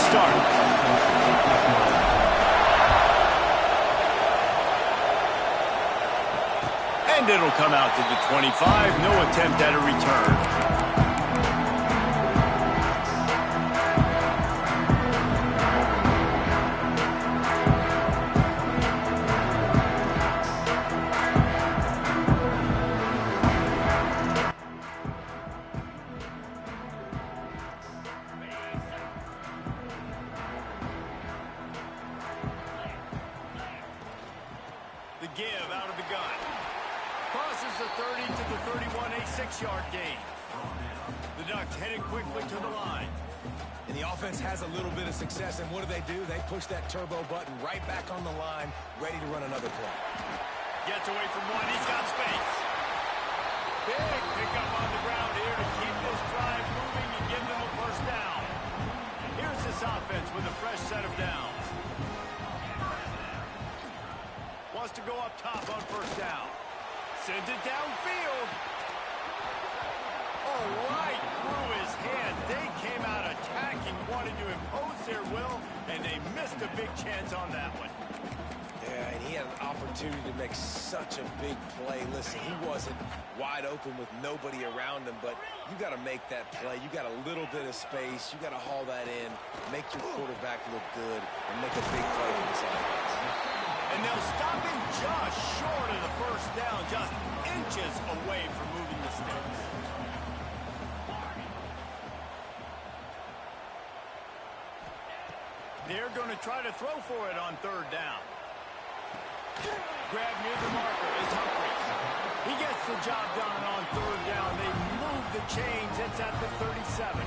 start. And it'll come out to the 25. No attempt at a return. The give out of the gun. Crosses the 30 to the 31, a 6-yard gain. The Ducks headed quickly to the line. And the offense has a little bit of success, and what do? They push that turbo button right back on the line, ready to run another play. Gets away from one. He's got space. Big pickup on the ground here to keep this drive moving and give them a first down. Here's this offense with a fresh set of downs. Wants to go up top on first down. Sends it downfield. Oh, right through his hand. They came out attacking, wanted to impose their will, and they missed a big chance on that one. Yeah, and he had an opportunity to make such a big play. Listen, he wasn't wide open with nobody around him, but you got to make that play. You got a little bit of space. You got to haul that in, make your quarterback look good, and make a big play for this offense. And they'll stop him just short of the first down, just inches away from moving the sticks. They're going to try to throw for it on third down. Grab near the marker is Humphries. He gets the job done on third down. They move the chains. It's at the 37.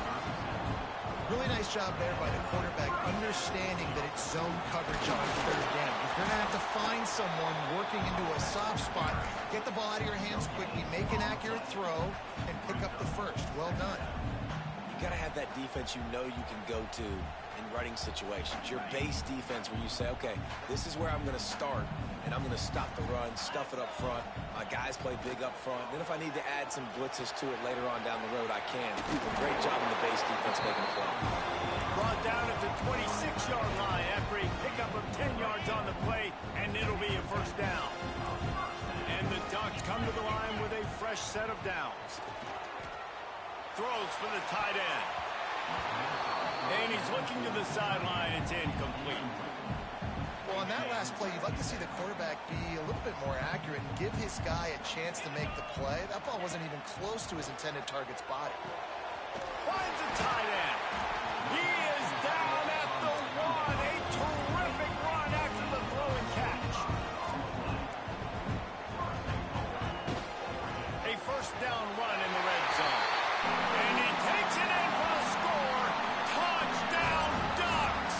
Really nice job there by the quarterback, understanding that it's zone coverage on third down. You're going to have to find someone working into a soft spot, get the ball out of your hands quickly, make an accurate throw, and pick up the first. Well done. You got to have that defense you know you can go to in running situations. Your base defense where you say, okay, this is where I'm going to start, and I'm going to stop the run, stuff it up front. My guys play big up front. Then if I need to add some blitzes to it later on down the road, I can. Great job in the base defense making a play. Brought down at the 26-yard line after a pickup of 10 yards on the play, and it'll be a first down. And the Ducks come to the line with a fresh set of downs. Throws for the tight end. And he's looking to the sideline. It's incomplete. Well, on that last play, you'd like to see the quarterback be a little bit more accurate and give his guy a chance to make the play. That ball wasn't even close to his intended target's body. Finds a tight end. He is down at the 1. A terrific run after the throw and catch. A first down run in the red zone. And he takes it in for the score. Touchdown, Ducks!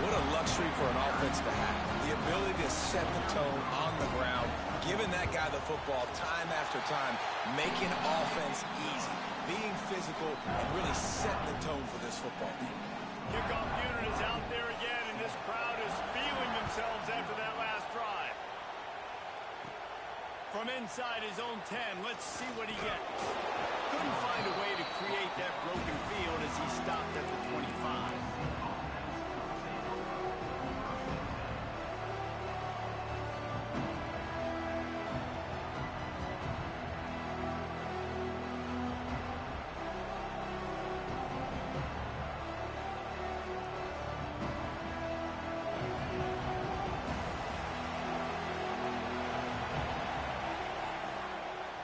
What a luxury for an offense to have. The ability to set the tone on the ground, giving that guy the football time after time, making offense easy, being physical, and really setting the tone for this football team. Kickoff unit is out there again, and this crowd is feeling themselves after that last drive. From inside his own 10, let's see what he gets. Couldn't find a way to create that broken field as he stopped at the 25.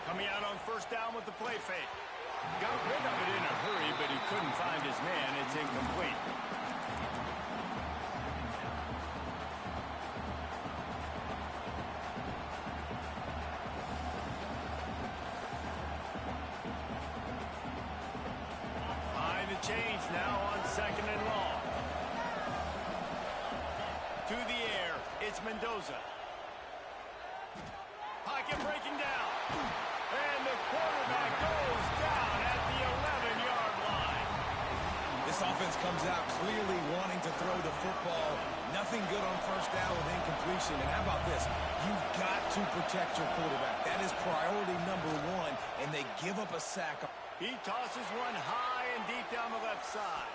Coming out on first down with the play fake. Got rid of it in a hurry, but he couldn't find his man. It's incomplete. Behind the chains now on second and long. To the air, it's Mendoza. Pocket breaking down. And the quarterback goes down at the 11-yard line. This offense comes out clearly wanting to throw the football. Nothing good on first down with incompletion. And how about this? You've got to protect your quarterback. That is priority number one, and they give up a sack. He tosses one high and deep down the left side.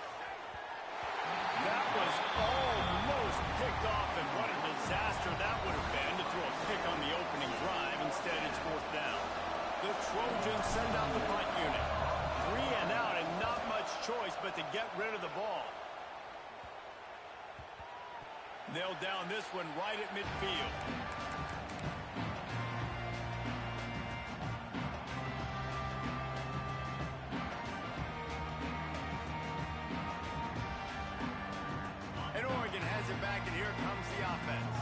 but to get rid of the ball. They'll down this one right at midfield. And Oregon has it back, and here comes the offense.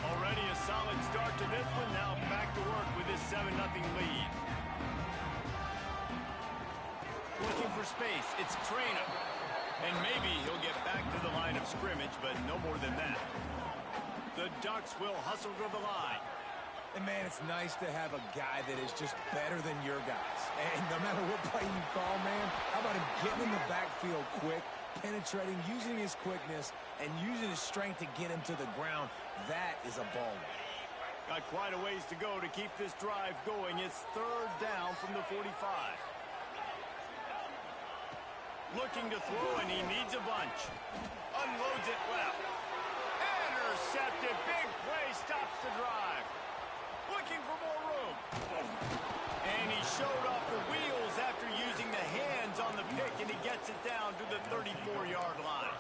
Already a solid start to this one. Now back to work with this 7-0 lead. Looking for space. It's Ncaa. And maybe he'll get back to the line of scrimmage, but no more than that. The Ducks will hustle to the line. And, man, it's nice to have a guy that is just better than your guys. And no matter what play you call, man, how about him getting in the backfield quick, penetrating, using his quickness, and using his strength to get him to the ground. That is a ball. Got quite a ways to go to keep this drive going. It's 3rd down from the 45. Looking to throw, and he needs a bunch. Unloads it left. Intercepted. Big play stops the drive. Looking for more room. And he showed off the wheels after using the hands on the pick, and he gets it down to the 34-yard line.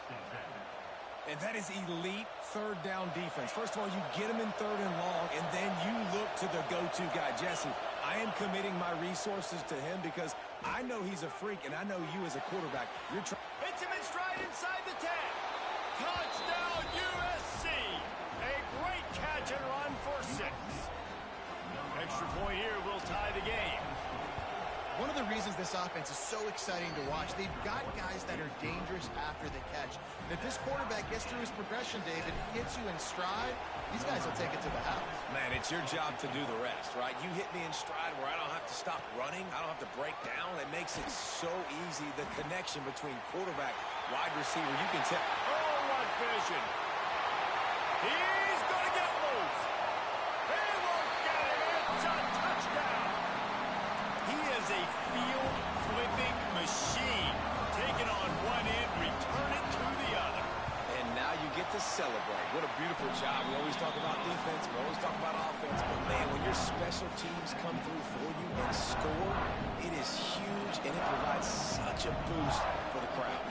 And that is elite 3rd down defense. First of all, you get him in 3rd and long, and then you look to the go-to guy. Jesse, I am committing my resources to him because I know he's a freak, and I know you as a quarterback. You're trying. Hits him in stride inside the 10. Touchdown, USC. A great catch and run for 6. Extra point here will tie the game. One of the reasons this offense is so exciting to watch, they've got guys that are dangerous after the catch. And if this quarterback gets through his progression, David, hits you in stride, these guys will take it to the house. Man, it's your job to do the rest, right? You hit me in stride where I don't have to stop running. I don't have to break down. It makes it so easy, the connection between quarterback, wide receiver. You can tell. Oh, what vision. He's going to get loose. He won't get it. It's a touchdown. He is a field-flipping machine. Taking on one end, return it to the other. And now you get to celebrate. What a beautiful job. We always talk about defense. We always talk about offense. But, man, when your special teams come through for you and score, it is huge, and it provides such a boost for the crowd.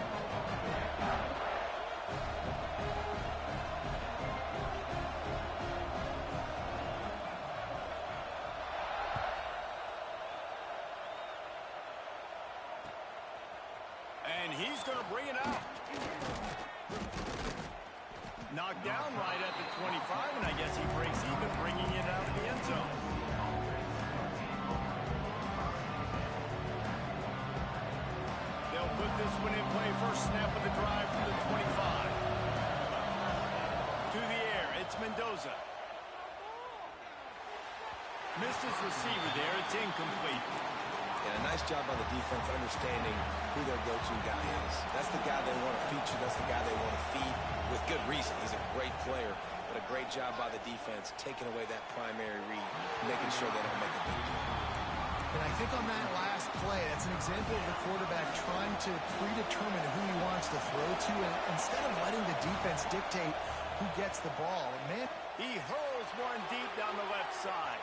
And he's going to bring it out. Knocked down right at the 25, and I guess he breaks even, bringing it out of the end zone. They'll put this one in play. First snap of the drive from the 25. To the air, it's Mendoza. Missed his receiver there. It's incomplete. And a nice job by the defense understanding who their go-to guy is. That's the guy they want to feature. That's the guy they want to feed with good reason. He's a great player, but a great job by the defense taking away that primary read, making sure they don't make a big play. And I think on that last play, that's an example of the quarterback trying to predetermine who he wants to throw to, and instead of letting the defense dictate who gets the ball. Man, he hurls one deep down the left side.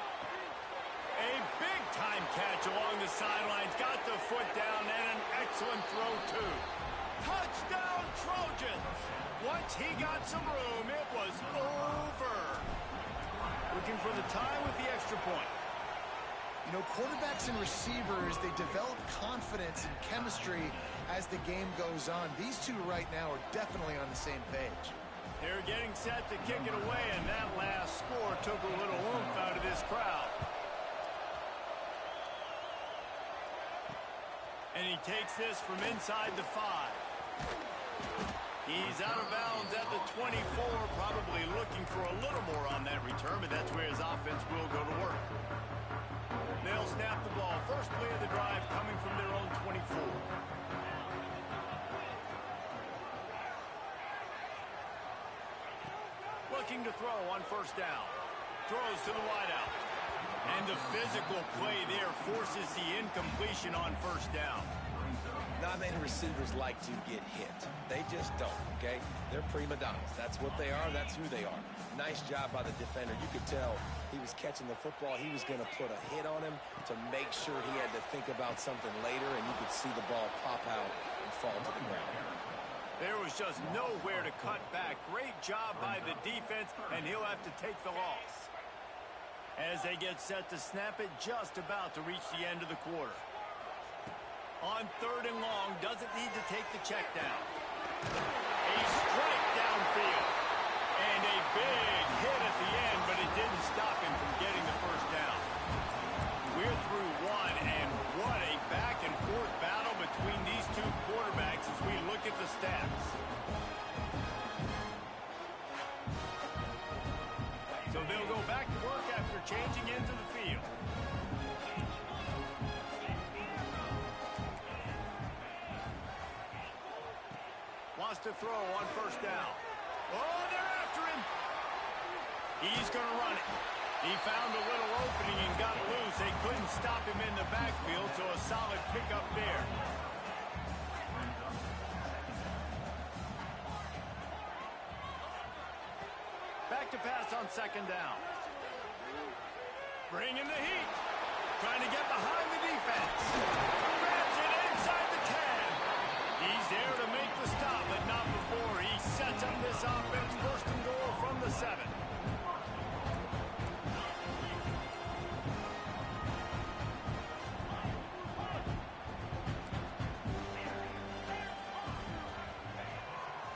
A big-time catch along the sidelines. Got the foot down, and an excellent throw, too. Touchdown, Trojans! Once he got some room, it was over. Looking for the tie with the extra point. you know, quarterbacks and receivers, they develop confidence and chemistry as the game goes on. These two right now are definitely on the same page. They're getting set to kick it away, and that last score took a little oomph out of this crowd. And he takes this from inside the 5. He's out of bounds at the 24, probably looking for a little more on that return, but that's where his offense will go to work. They'll snap the ball. First play of the drive coming from their own 24. Looking to throw on first down. Throws to the wideout. And the physical play there forces the incompletion on first down. Not many receivers like to get hit. They just don't, okay? They're prima donnas. That's what they are. That's who they are. Nice job by the defender. You could tell he was catching the football. He was going to put a hit on him to make sure he had to think about something later, and you could see the ball pop out and fall to the ground. There was just nowhere to cut back. Great job by the defense, and he'll have to take the loss. As they get set to snap it, just about to reach the end of the quarter. On 3rd and long, doesn't need to take the check down. A strike downfield. And a big hit at the end, but it didn't stop him from getting the first down. We're through one, and what a back-and-forth battle between these two quarterbacks as we look at the stats. So they'll go back to work after changing into the field. Wants to throw on 1st down. Oh, they're after him. He's going to run it. He found a little opening and got loose. They couldn't stop him in the backfield, so a solid pickup there. Back to pass on 2nd down. Bringing the heat. Trying to get behind the defense. Grabs it inside the 10. He's there to make the stop, but not before. He sets up this offense 1st and goal from the 7.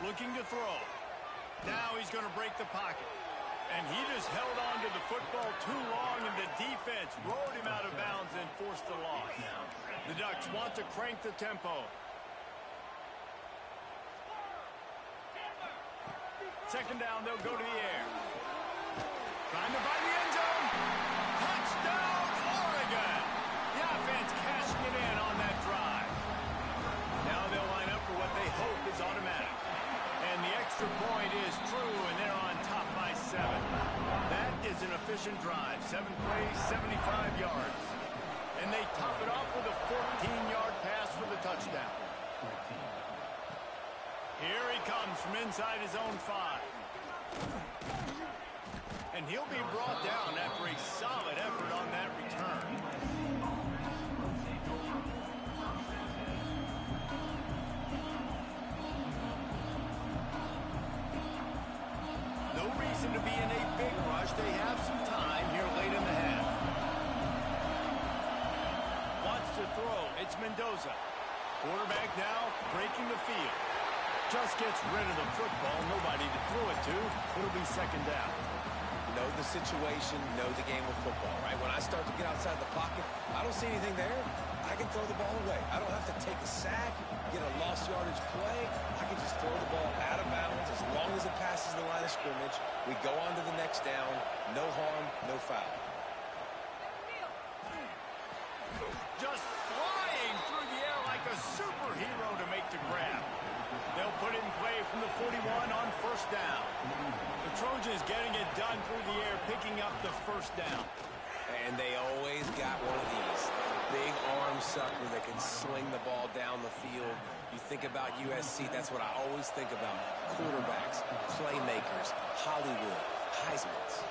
Looking to throw. Now he's going to break the pocket. And he just held on to the football too long, and the defense rode him out of bounds and forced the loss. The Ducks want to crank the tempo. 2nd down, they'll go to the air. Trying to find the end zone. Touchdown, Oregon! The offense cashing it in on that drive. Now they'll line up for what they hope is automatic. And the extra point is true, and they're on top by 7. That is an efficient drive. 7 plays, 75 yards. And they top it off with a 14-yard pass for the touchdown. Here he comes from inside his own 5. And he'll be brought down after a solid effort on that return. No reason to be in a big rush. They have some time here late in the half. Wants to throw. It's Mendoza. Quarterback now breaking the field. Just gets rid of the football. Nobody to throw it to. It'll be 2nd down. Know the situation, know the game of football, right? When I start to get outside the pocket, I don't see anything there. I can throw the ball away. I don't have to take a sack, get a lost yardage play. I can just throw the ball out of bounds as long as it passes the line of scrimmage. We go on to the next down. No harm, no foul. Just flying through the air like a superhero to make the grab. They'll put it in play from the 41 on 1st down. The Trojans getting it done through the air, picking up the 1st down. And they always got one of these. Big arm sucker that can sling the ball down the field. You think about USC, that's what I always think about. Quarterbacks, playmakers, Hollywood, Heismans.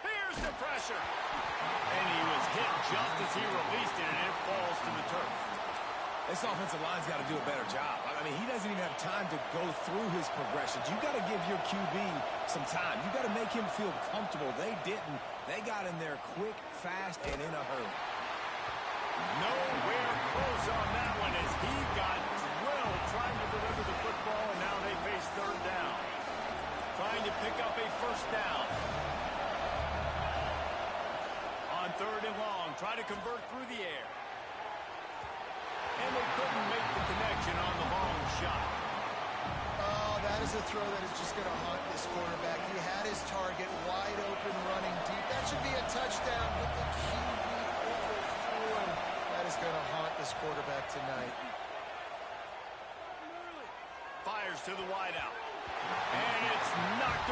Here's the pressure. And he was hit just as he released it, and it falls to the turf. This offensive line's got to do a better job. I mean, he doesn't even have time to go through his progressions. You've got to give your QB some time. You've got to make him feel comfortable. They didn't. They got in there quick, fast, and in a hurry. Nowhere close on that one as he got drilled trying to deliver the football, and now they face 3rd down. Trying to pick up a 1st down. On 3rd and long, try to convert through the air. And they couldn't make the connection on the long shot. Oh, that is a throw that is just going to haunt this quarterback. He had his target wide open running deep. That should be a touchdown, but the QB overthrew him. That is going to haunt this quarterback tonight. Fires to the wideout. And it's knocked.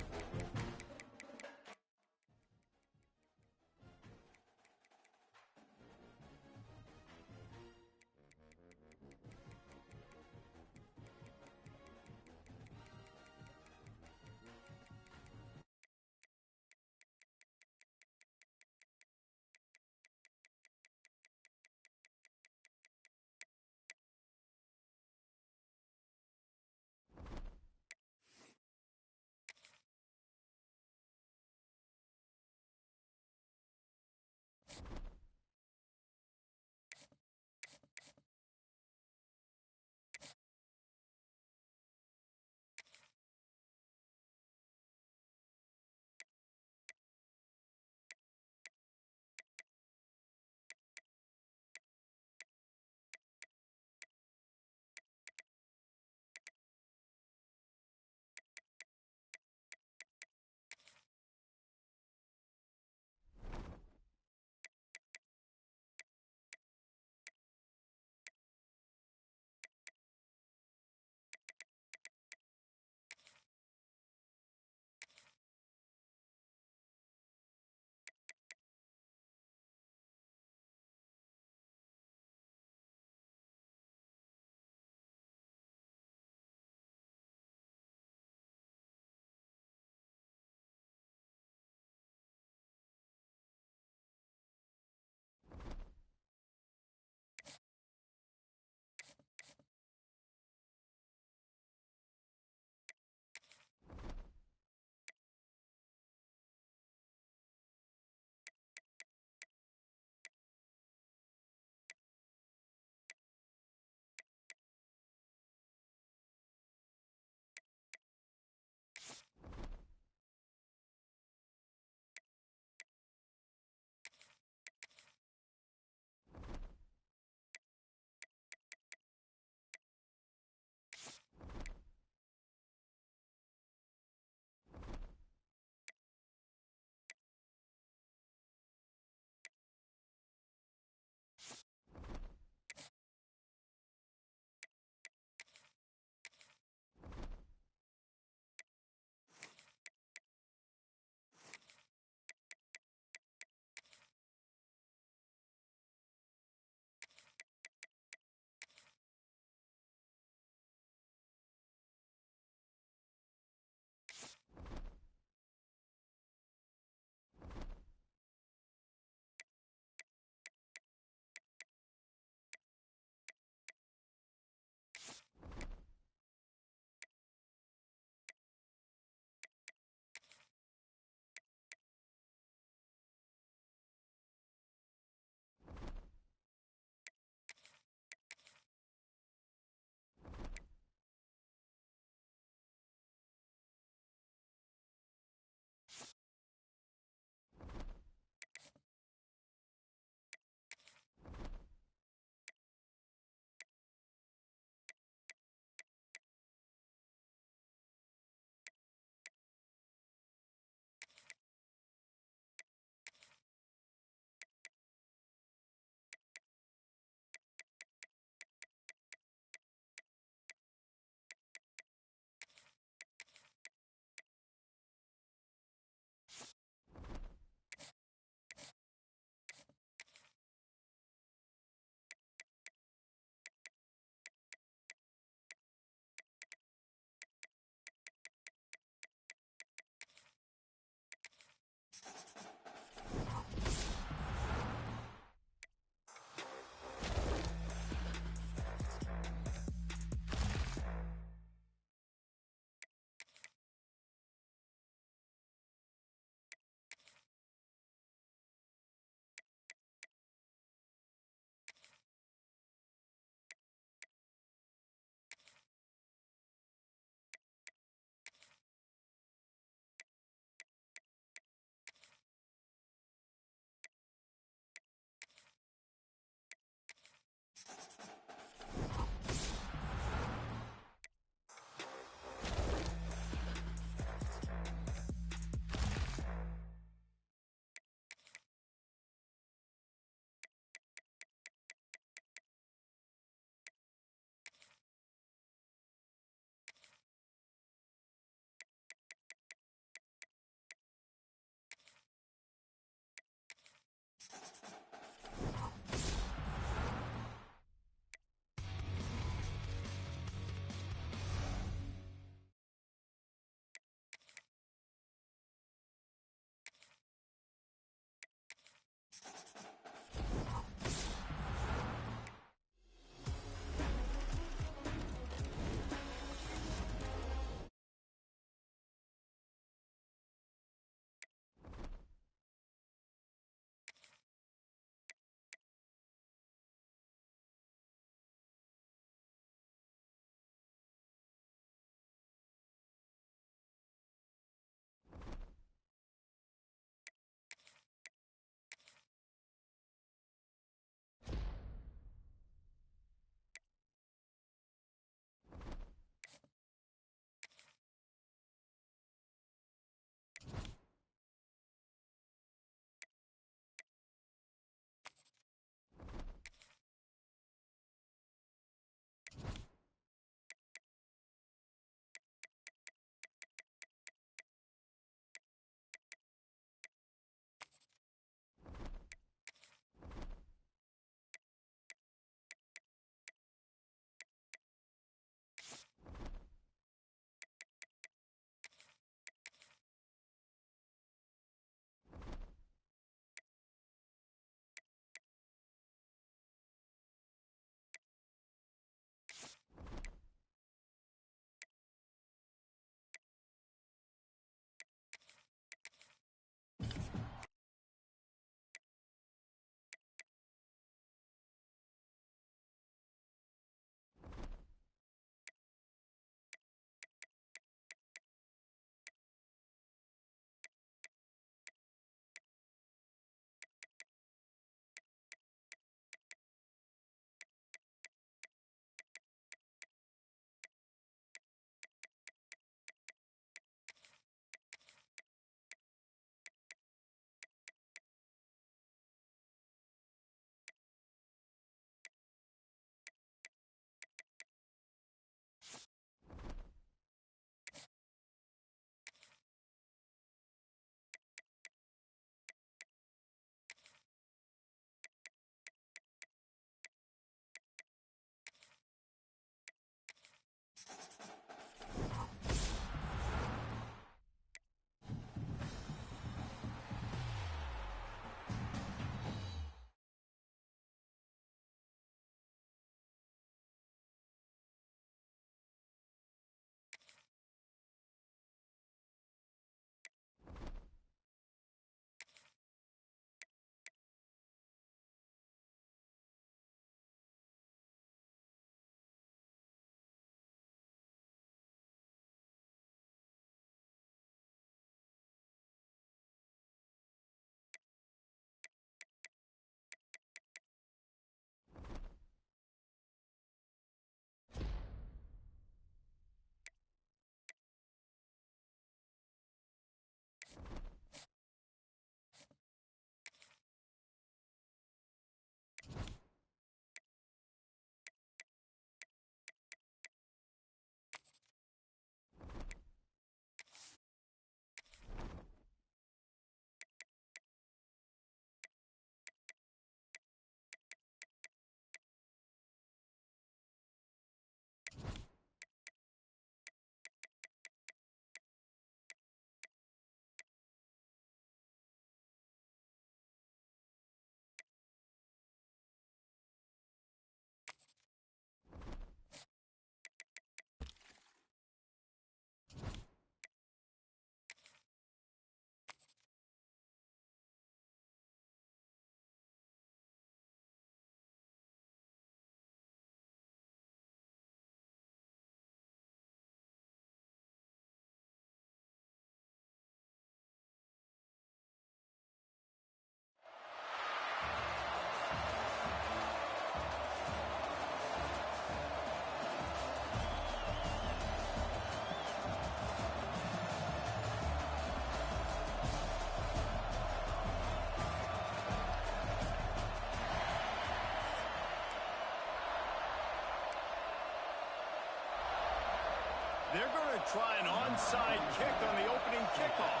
they're going to try an onside kick on the opening kickoff.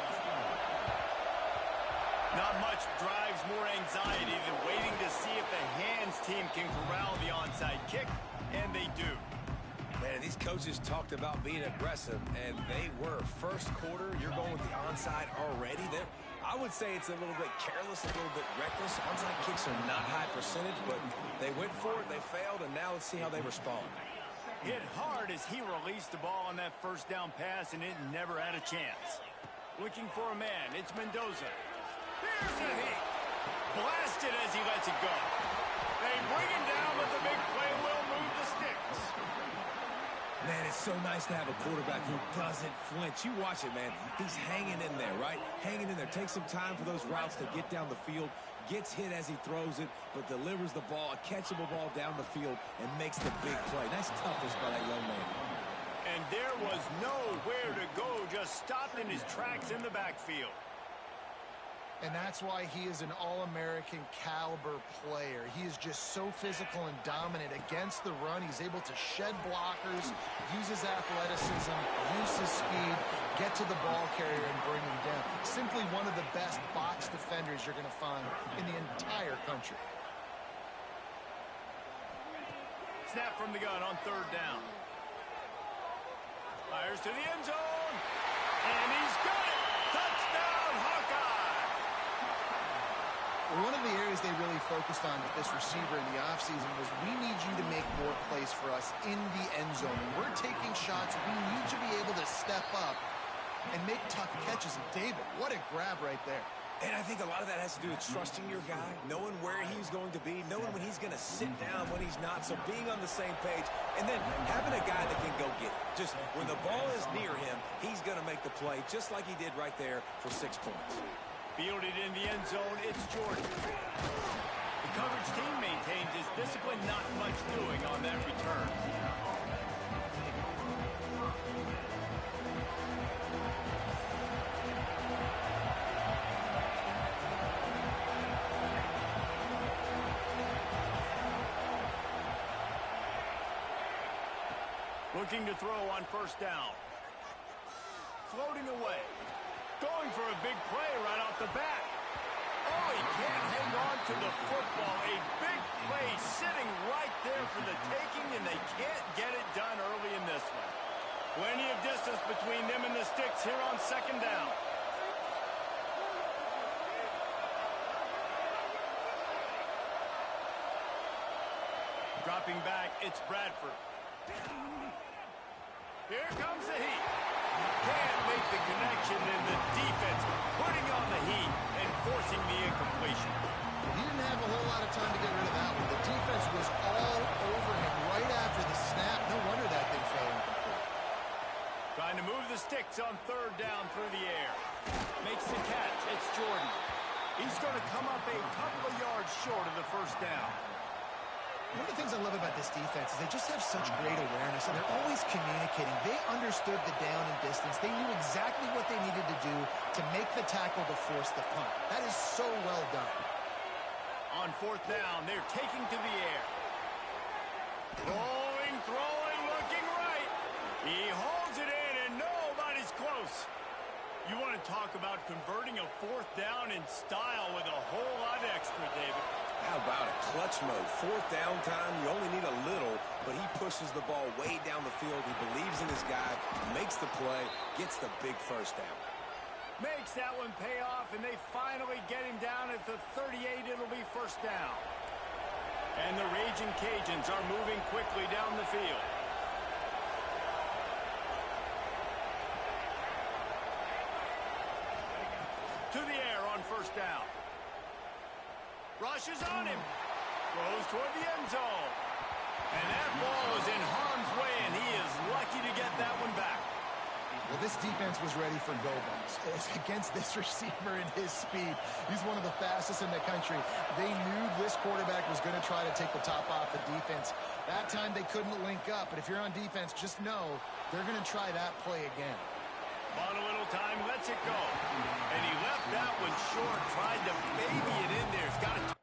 Not much drives more anxiety than waiting to see if the hands team can corral the onside kick, and they do. Man, these coaches talked about being aggressive, and they were. First quarter, you're going with the onside already. I would say it's a little bit careless, a little bit reckless. Onside kicks are not high percentage, but they went for it, they failed, and now let's see how they respond. Hit hard as he released the ball on that first down pass, and it never had a chance. Looking for a man, it's Mendoza. Here's a hit. Blasted as he lets it go. They bring him down, but the big play will move the sticks. Man, it's so nice to have a quarterback who doesn't flinch. You watch it, man. He's hanging in there, right? Hanging in there. Takes some time for those routes to get down the field. Gets hit as he throws it, but delivers the ball, a catchable ball down the field, and makes the big play. Nice toughness by that young man. And there was nowhere to go, just stopped in his tracks in the backfield. And that's why he is an all-American caliber player. He is just so physical and dominant against the run. He's able to shed blockers, use his athleticism, use his speed, get to the ball carrier and bring him down. Simply one of the best box defenders you're going to find in the entire country. Snap from the gun on third down. Fires to the end zone. And he's got it. Touchdown, Hawkeye. One of the areas they really focused on with this receiver in the offseason was we need you to make more plays for us in the end zone. When we're taking shots, we need you to be able to step up and make tough catches. And David, what a grab right there. And I think a lot of that has to do with trusting your guy, knowing where he's going to be, knowing when he's going to sit down, when he's not, so being on the same page, and then having a guy that can go get it. Just when the ball is near him, he's going to make the play, just like he did right there for 6 points. Fielded in the end zone, it's Jordan. The coverage team maintains his discipline, not much doing on that return. Looking to throw on first down. Floating away. Going for a big play right off the bat. Oh, he can't hang on to the football. A big play sitting right there for the taking, and they can't get it done early in this one. Plenty of distance between them and the sticks here on second down. Dropping back, it's Bradford. Here comes the heat. Can't make the connection, and the defense putting on the heat and forcing the incompletion. He didn't have a whole lot of time to get rid of that one. The defense was all over him right after the snap. No wonder that thing fell incomplete. Trying to move the sticks on third down through the air. Makes the catch. It's Jordan. He's going to come up a couple of yards short of the first down. One of the things I love about this defense is they just have such great awareness, and they're always communicating. They understood the down and distance. They knew exactly what they needed to do to make the tackle to force the punt. That is so well done. On fourth down, they're taking to the air. Throwing, looking right. He holds it in, and nobody's close. You want to talk about converting a fourth down in style with a whole lot extra, David. How about it? Clutch mode. Fourth down time, you only need a little, but he pushes the ball way down the field. He believes in his guy, makes the play, gets the big first down. Makes that one pay off, and they finally get him down at the 38. It'll be first down. And the Raging Cajuns are moving quickly down the field. To the air on first down. Rushes on him. Throws toward the end zone. And that ball is in harm's way, and he is lucky to get that one back. Well, this defense was ready for go-balls. Against this receiver and his speed, he's one of the fastest in the country. They knew this quarterback was going to try to take the top off the defense. That time they couldn't link up, but if you're on defense, just know they're going to try that play again. Bought a little time, lets it go. And he left that one short, tried to baby it in there. He's got it.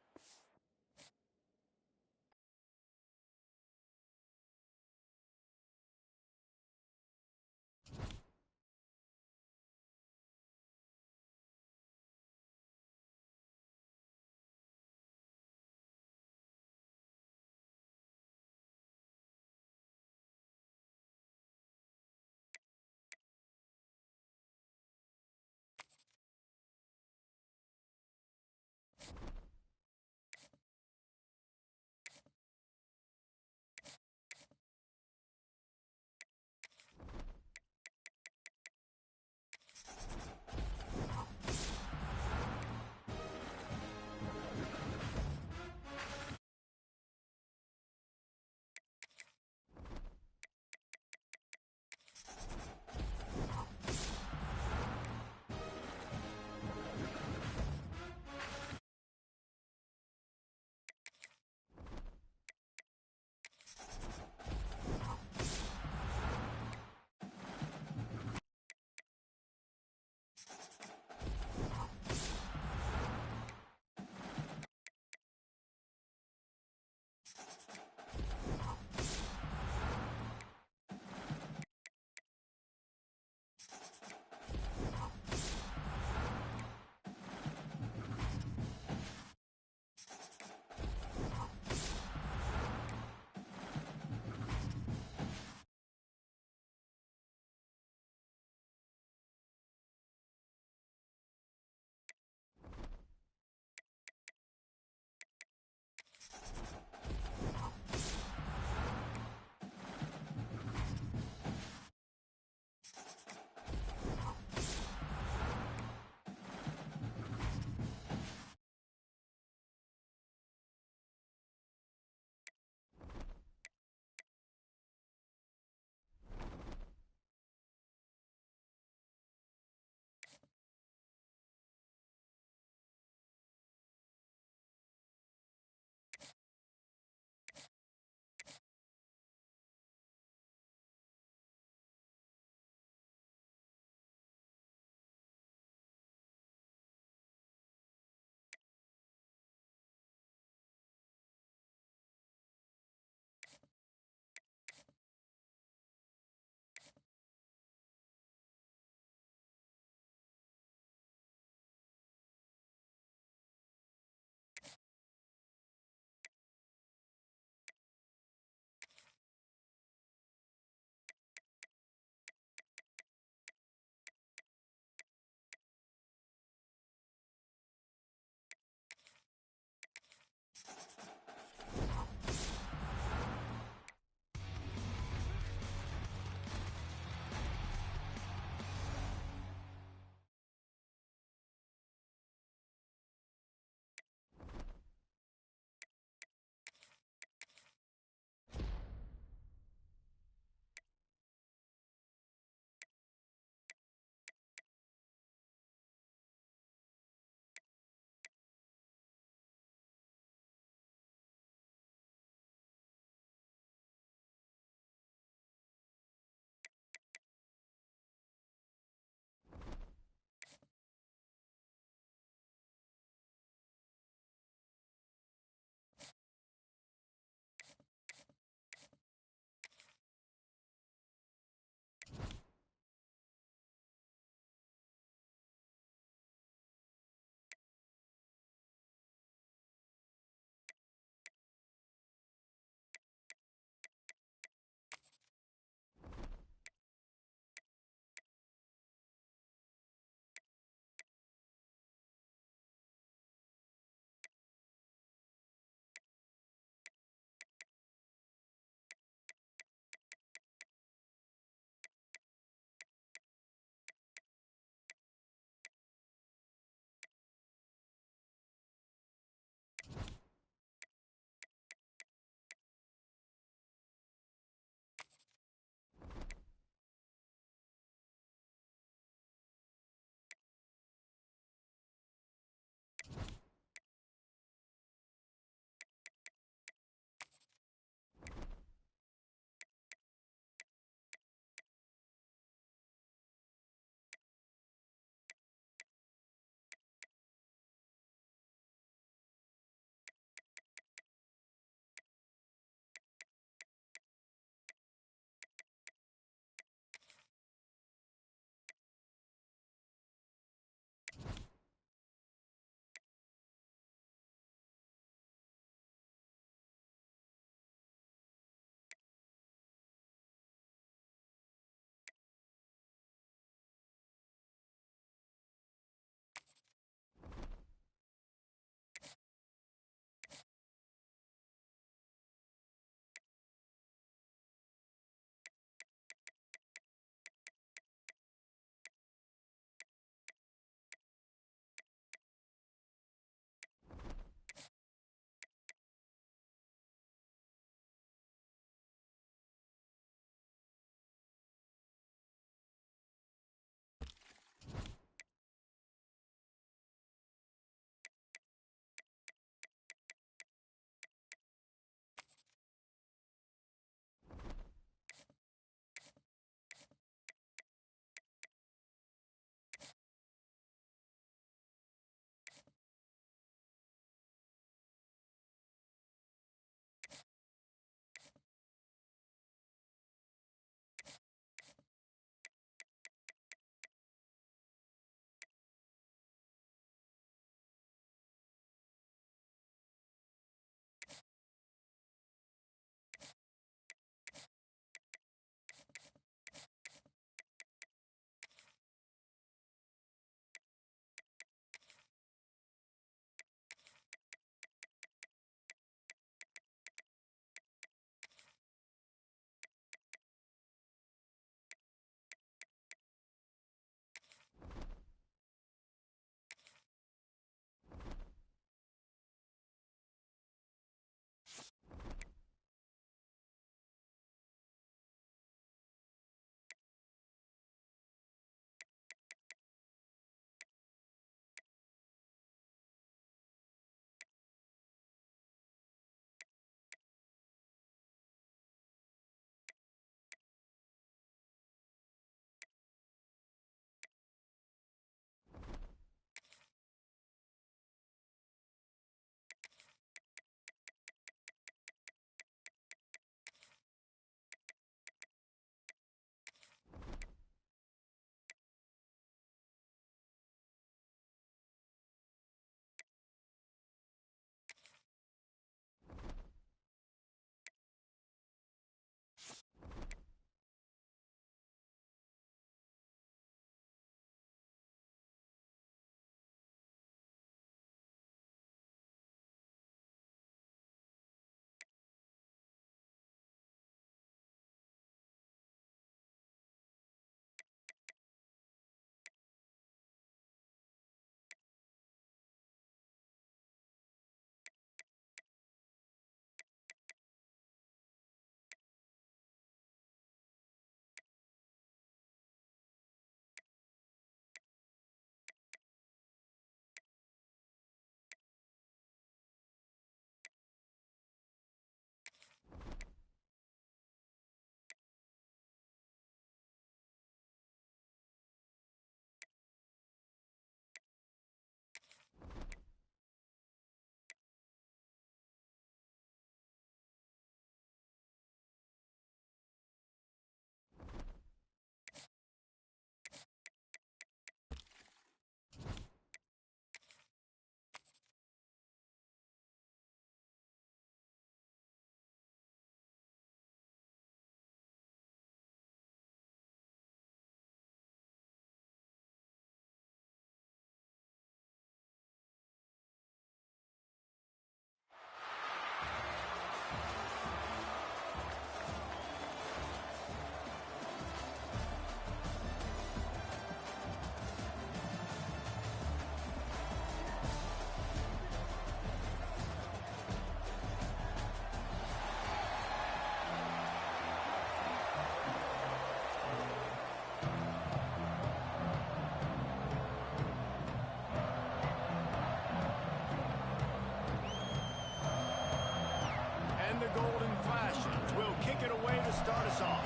and the golden flashes will kick it away to start us off.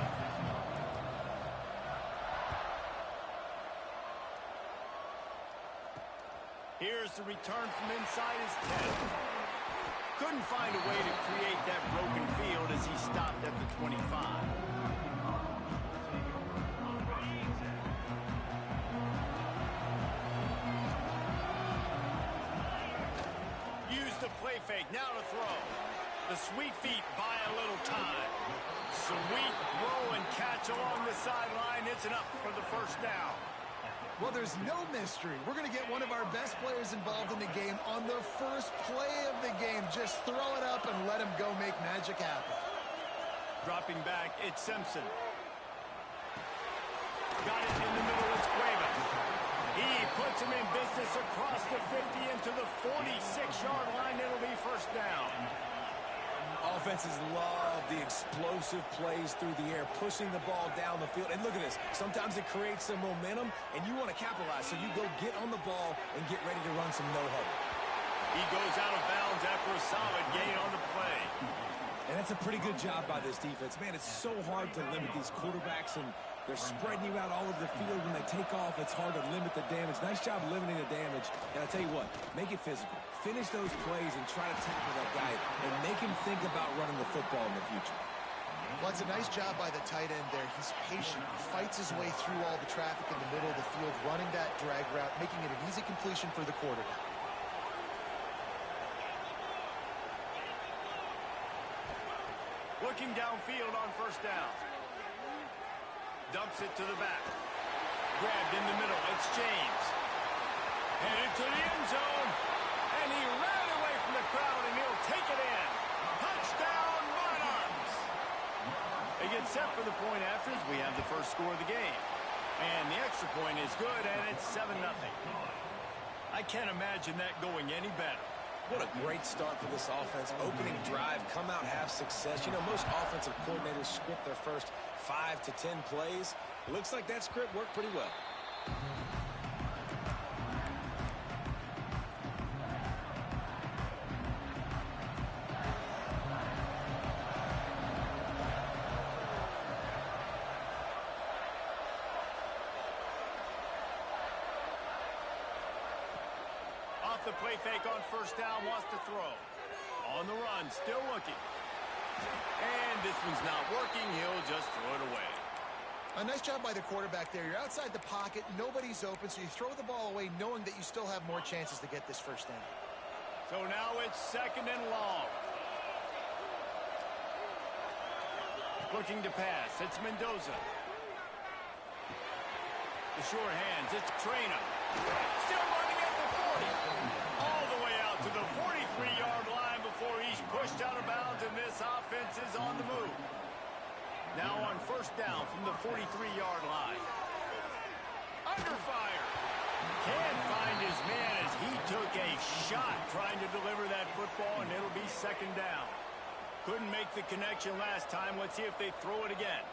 Here's the return from inside his 10. Couldn't find a way to create that broken field as he stopped at the 25. Use the play fake, now to throw. The sweet feet buy a little time. Sweet throw and catch along the sideline. It's enough for the first down. Well, there's no mystery. We're going to get one of our best players involved in the game on the first play of the game. Just throw it up and let him go make magic happen. Dropping back, it's Simpson. Got it in the middle, it's Cueva. He puts him in business across the 50 into the 46-yard line. It'll be first down. Offenses love the explosive plays through the air, pushing the ball down the field. And look at this. Sometimes it creates some momentum, and you want to capitalize. So you go get on the ball and get ready to run some no-huddle. He goes out of bounds after a solid gain on the play. And that's a pretty good job by this defense. Man, it's so hard to limit these quarterbacks, and they're spreading you out all over the field. When they take off, it's hard to limit the damage. Nice job limiting the damage. And I'll tell you what, make it physical. Finish those plays and try to tackle that guy and make him think about running the football in the future. Well, it's a nice job by the tight end there. He's patient. He fights his way through all the traffic in the middle of the field, running that drag route, making it an easy completion for the quarterback. Looking downfield on first down. Dumps it to the back. Grabbed in the middle. It's James. Headed to the end zone. And he ran away from the crowd, and he'll take it in. Touchdown, Monarchs! They get set for the point after as we have the first score of the game. And the extra point is good, and it's 7-0. I can't imagine that going any better. What a great start for this offense. Opening drive, come out, have success. You know, most offensive coordinators script their first 5 to 10 plays. It looks like that script worked pretty well. The play fake on first down, wants to throw. On the run, still looking. And this one's not working. He'll just throw it away. A nice job by the quarterback there. You're outside the pocket. Nobody's open, so you throw the ball away knowing that you still have more chances to get this first down. So now it's second and long. Looking to pass. It's Mendoza. The short hands. It's Traina. Still running at the 40. All the way out to the 43-yard line before he's pushed out of bounds, and this offense is on the move. Now on first down from the 43-yard line. Under fire. Can't find his man as he took a shot trying to deliver that football, and it'll be second down. Couldn't make the connection last time. Let's see if they throw it again.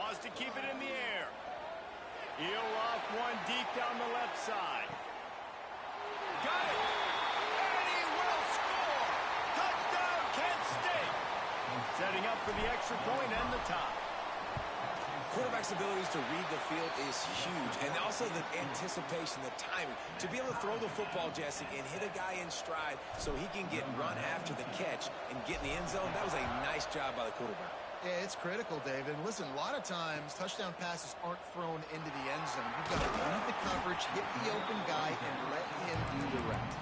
Wants to keep it in the air. He'll off one deep down the left side. Got it! And he will score! Touchdown, Kent State! Setting up for the extra point and the tie. Quarterback's abilities to read the field is huge, and also the anticipation, the timing. To be able to throw the football, Jesse, and hit a guy in stride so he can get run after the catch and get in the end zone, that was a nice job by the quarterback. Yeah, it's critical, David. And listen, a lot of times, touchdown passes aren't thrown into the end zone. You've got to read the coverage, hit the open guy, and let him do the rest.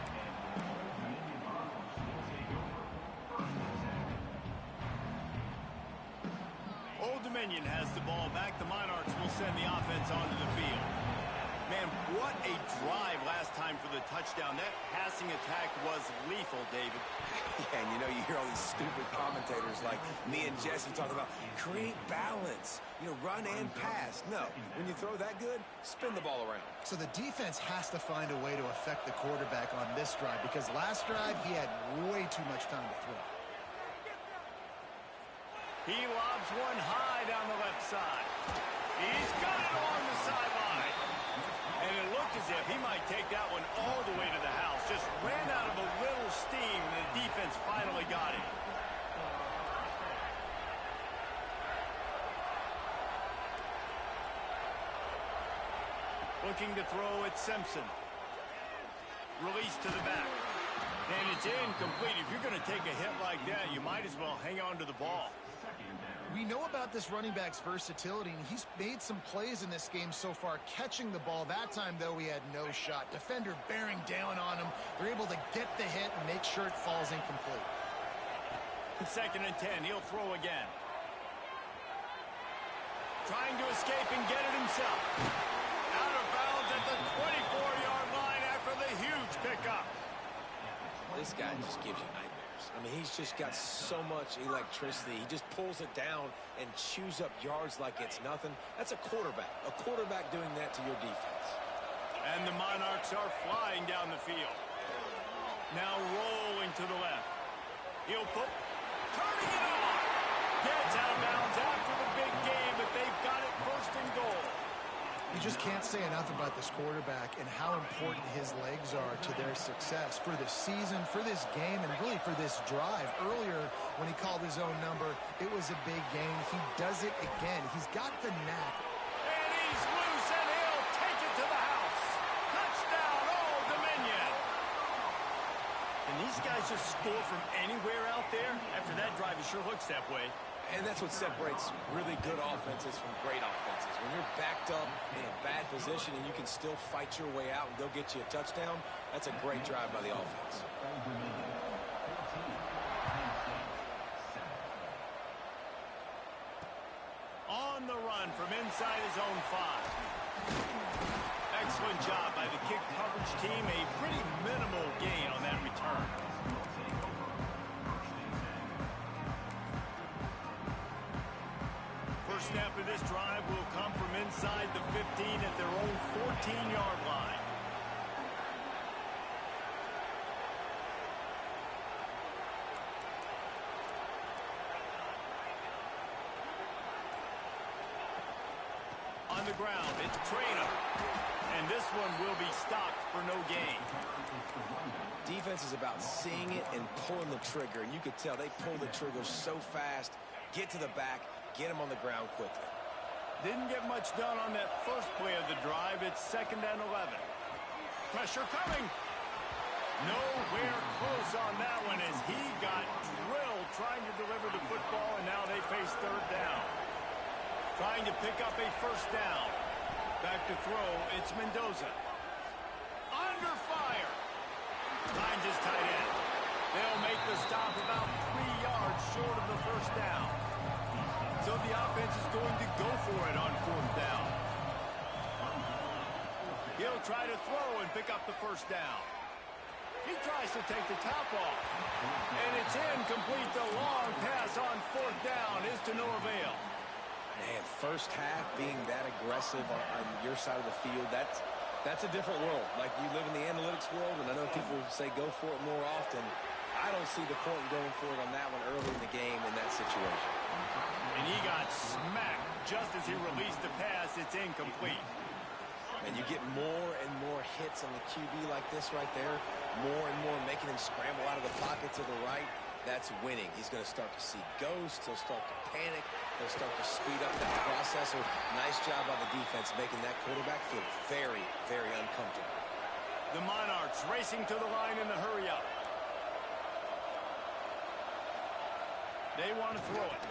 Old Dominion has the ball back. The Monarchs will send the offense onto the field. Man, what a drive last time for the touchdown. That passing attack was lethal, David. Yeah, and you know, you hear all these stupid commentators like me and Jesse talk about create balance, you know, run and pass. No, when you throw that good, spin the ball around. So the defense has to find a way to affect the quarterback on this drive because last drive he had way too much time to throw. He lobs one high down the left side. He's got it along the sideline. And it looked as if he might take that one all the way to the house. Just ran out of a little steam, and the defense finally got it. Looking to throw at Simpson. Release to the back. And it's incomplete. If you're going to take a hit like that, you might as well hang on to the ball. We know about this running back's versatility, and he's made some plays in this game so far, catching the ball. That time, though, he had no shot. Defender bearing down on him. They're able to get the hit and make sure it falls incomplete. 2nd and 10. He'll throw again. Trying to escape and get it himself. Out of bounds at the 24-yard line after the huge pickup. This guy just gives you nightmares. I mean, he's just got so much electricity. He just pulls it down and chews up yards like it's nothing. That's a quarterback. A quarterback doing that to your defense. And the Monarchs are flying down the field. Now rolling to the left. He'll put, turning it on. Gets out of bounds after the big game, but they've got it 1st and goal. You just can't say enough about this quarterback and how important his legs are to their success for this season, for this game, and really for this drive. Earlier, when he called his own number, it was a big game. He does it again. He's got the knack. And he's loose, and he'll take it to the house. Touchdown, Old Dominion. And these guys just score from anywhere out there. After that drive, it sure looks that way. And that's what separates really good offenses from great offenses. When you're backed up in a bad position and you can still fight your way out and go get you a touchdown, that's a great drive by the offense. On the run from inside his own 5. Excellent job by the kick coverage team. A pretty minimal gain on that return. First snap of this drive will come from inside the 15 at their own 14-yard line. On the ground, it's Trainer. And this one will be stopped for no gain. Defense is about seeing it and pulling the trigger, and you could tell they pull the trigger so fast, get to the back, get him on the ground quickly. Didn't get much done on that first play of the drive. It's 2nd and 11. Pressure coming. Nowhere close on that one as he got drilled trying to deliver the football, and now they face 3rd down. Trying to pick up a 1st down. Back to throw, it's Mendoza. Under fire. Finds his tight end. They'll make the stop about 3 yards short of the 1st down. So the offense is going to go for it on 4th down. He'll try to throw and pick up the 1st down. He tries to take the top off. And it's incomplete. The long pass on 4th down is to no avail. Man, first half being that aggressive on your side of the field, that's a different world. Like, you live in the analytics world, and I know people say go for it more often. I don't see the point in going for it on that one early in the game in that situation. And he got smacked just as he released the pass. It's incomplete. And you get more and more hits on the QB like this right there, more and more making him scramble out of the pocket to the right. That's winning. He's going to start to see ghosts. He'll start to panic. He'll start to speed up that process. So nice job by the defense making that quarterback feel very, very uncomfortable. The Monarchs racing to the line in the hurry up. They want to throw it.